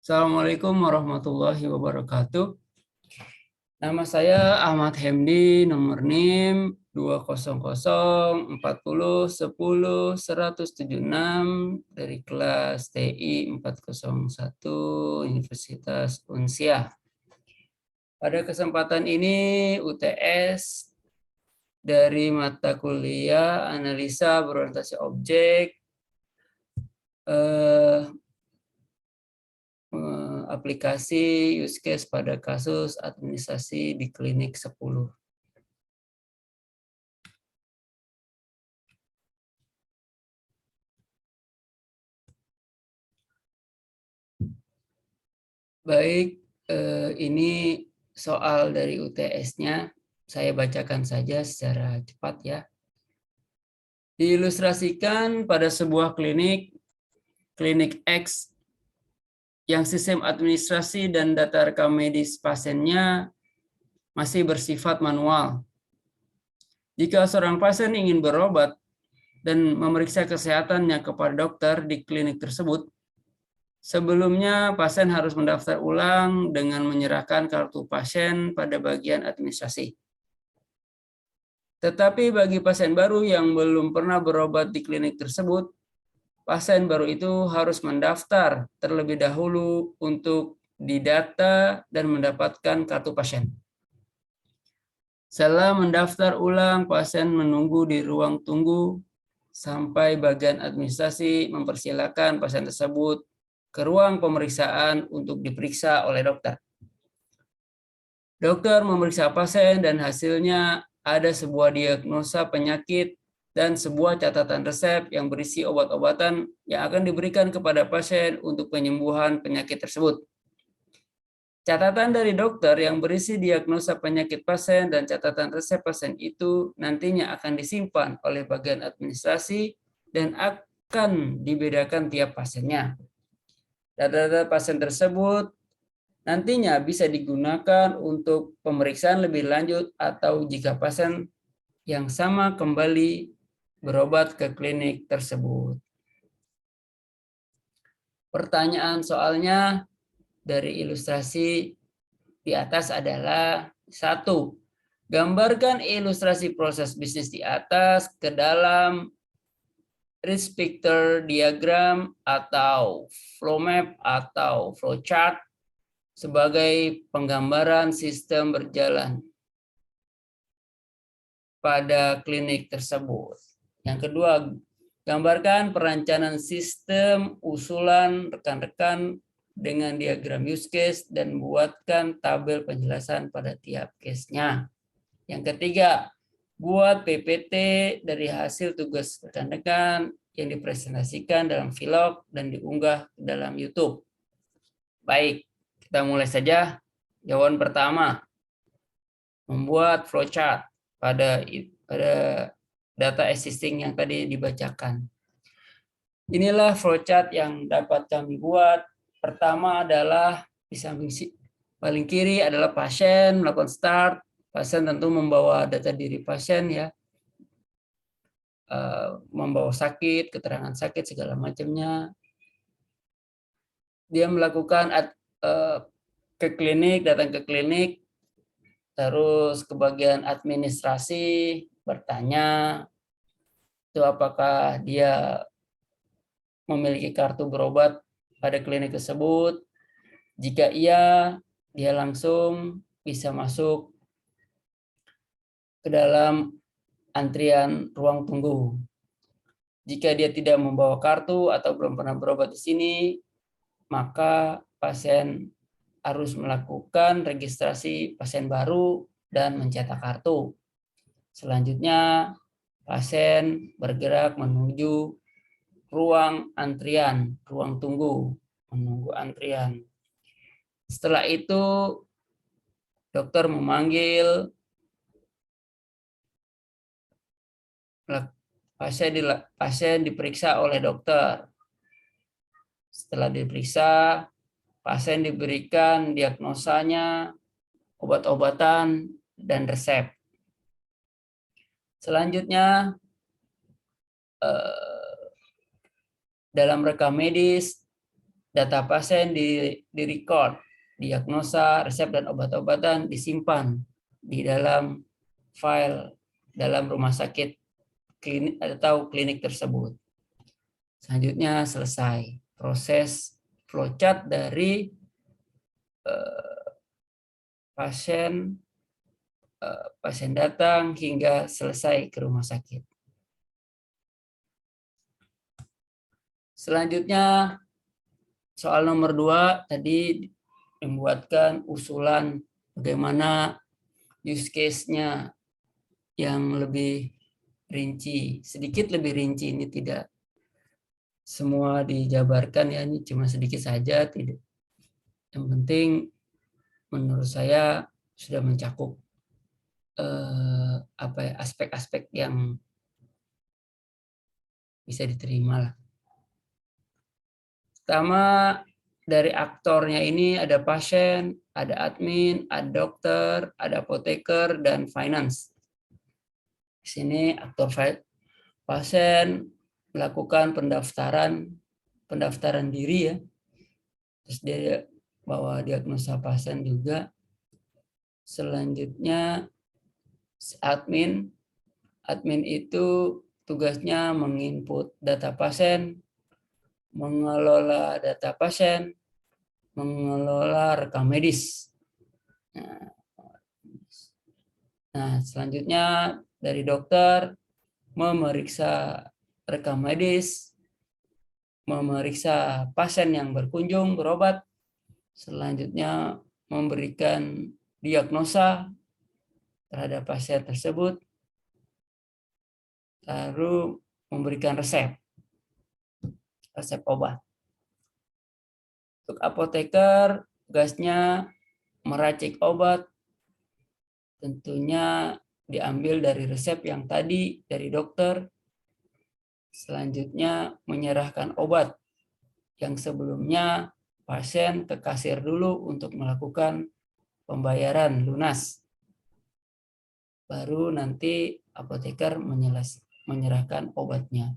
Assalamualaikum warahmatullahi wabarakatuh. Nama saya Ahmad Hemdi, nomor NIM 20040100176 dari kelas TI 401 Universitas Unsiah. Pada kesempatan ini UTS dari mata kuliah analisa berorientasi objek aplikasi use case pada kasus administrasi di klinik 10. Baik, ini soal dari UTS-nya. Saya bacakan saja secara cepat ya. Diilustrasikan pada sebuah klinik X, yang sistem administrasi dan data rekam medis pasiennya masih bersifat manual. Jika seorang pasien ingin berobat dan memeriksa kesehatannya kepada dokter di klinik tersebut, sebelumnya pasien harus mendaftar ulang dengan menyerahkan kartu pasien pada bagian administrasi. Tetapi bagi pasien baru yang belum pernah berobat di klinik tersebut, pasien baru itu harus mendaftar terlebih dahulu untuk didata dan mendapatkan kartu pasien. Setelah mendaftar ulang, pasien menunggu di ruang tunggu sampai bagian administrasi mempersilakan pasien tersebut ke ruang pemeriksaan untuk diperiksa oleh dokter. Dokter memeriksa pasien dan hasilnya ada sebuah diagnosa penyakit dan sebuah catatan resep yang berisi obat-obatan yang akan diberikan kepada pasien untuk penyembuhan penyakit tersebut. Catatan dari dokter yang berisi diagnosa penyakit pasien dan catatan resep pasien itu nantinya akan disimpan oleh bagian administrasi dan akan dibedakan tiap pasiennya. Data-data pasien tersebut nantinya bisa digunakan untuk pemeriksaan lebih lanjut atau jika pasien yang sama kembali berobat ke klinik tersebut. Pertanyaan soalnya dari ilustrasi di atas adalah 1. Gambarkan ilustrasi proses bisnis di atas ke dalam risk picture diagram atau flow map atau flow chart sebagai penggambaran sistem berjalan pada klinik tersebut. Yang kedua, gambarkan perencanaan sistem usulan rekan-rekan dengan diagram use case dan buatkan tabel penjelasan pada tiap case-nya. Yang ketiga, buat PPT dari hasil tugas rekan-rekan yang dipresentasikan dalam vlog dan diunggah ke dalam YouTube. Baik, kita mulai saja. Jawaban pertama, membuat flowchart pada data existing yang tadi dibacakan. Inilah flowchart yang dapat kami buat. Pertama adalah di samping paling kiri adalah pasien melakukan start. Pasien tentu membawa data diri pasien ya, membawa sakit, keterangan sakit segala macamnya. Dia melakukan ke klinik, datang ke klinik, terus ke bagian administrasi, bertanya itu apakah dia memiliki kartu berobat pada klinik tersebut. Jika iya, dia langsung bisa masuk ke dalam antrian ruang tunggu. Jika dia tidak membawa kartu atau belum pernah berobat di sini, maka pasien harus melakukan registrasi pasien baru dan mencetak kartu. Selanjutnya, pasien bergerak menuju ruang antrian, ruang tunggu, menunggu antrian. Setelah itu, dokter memanggil pasien diperiksa oleh dokter. Setelah diperiksa, pasien diberikan diagnosanya, obat-obatan, dan resep. Selanjutnya, dalam rekam medis data pasien di record, diagnosa, resep, dan obat-obatan disimpan di dalam file dalam rumah sakit klinik atau klinik tersebut. Selanjutnya selesai proses flowchart dari pasien datang hingga selesai ke rumah sakit. Selanjutnya soal nomor 2 tadi membuatkan usulan bagaimana use case-nya yang lebih rinci, sedikit lebih rinci, ini tidak semua dijabarkan ya, ini cuma sedikit saja, tidak. Yang penting menurut saya sudah mencakup aspek-aspek yang bisa diterima lah. Pertama, dari aktornya ini ada pasien, ada admin, ada dokter, ada apoteker, dan finance. Di sini aktor pasien melakukan pendaftaran diri ya. Terus dia bawa diagnosa pasien juga. Selanjutnya admin itu tugasnya menginput data pasien, mengelola data pasien, mengelola rekam medis. Nah, selanjutnya dari dokter memeriksa rekam medis, memeriksa pasien yang berkunjung berobat, selanjutnya memberikan diagnosa terhadap pasien tersebut, lalu memberikan resep obat. Untuk apoteker, tugasnya meracik obat, tentunya diambil dari resep yang tadi dari dokter. Selanjutnya menyerahkan obat yang sebelumnya pasien ke kasir dulu untuk melakukan pembayaran lunas. Baru nanti apoteker menyerahkan obatnya.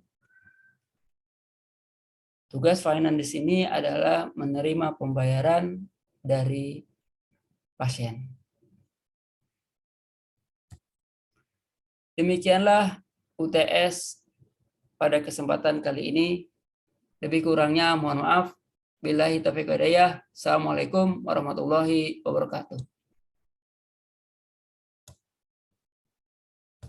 Tugas finance di sini adalah menerima pembayaran dari pasien. Demikianlah UTS pada kesempatan kali ini. Lebih kurangnya mohon maaf. Billahi taufiq wal hidayah. Assalamualaikum warahmatullahi wabarakatuh.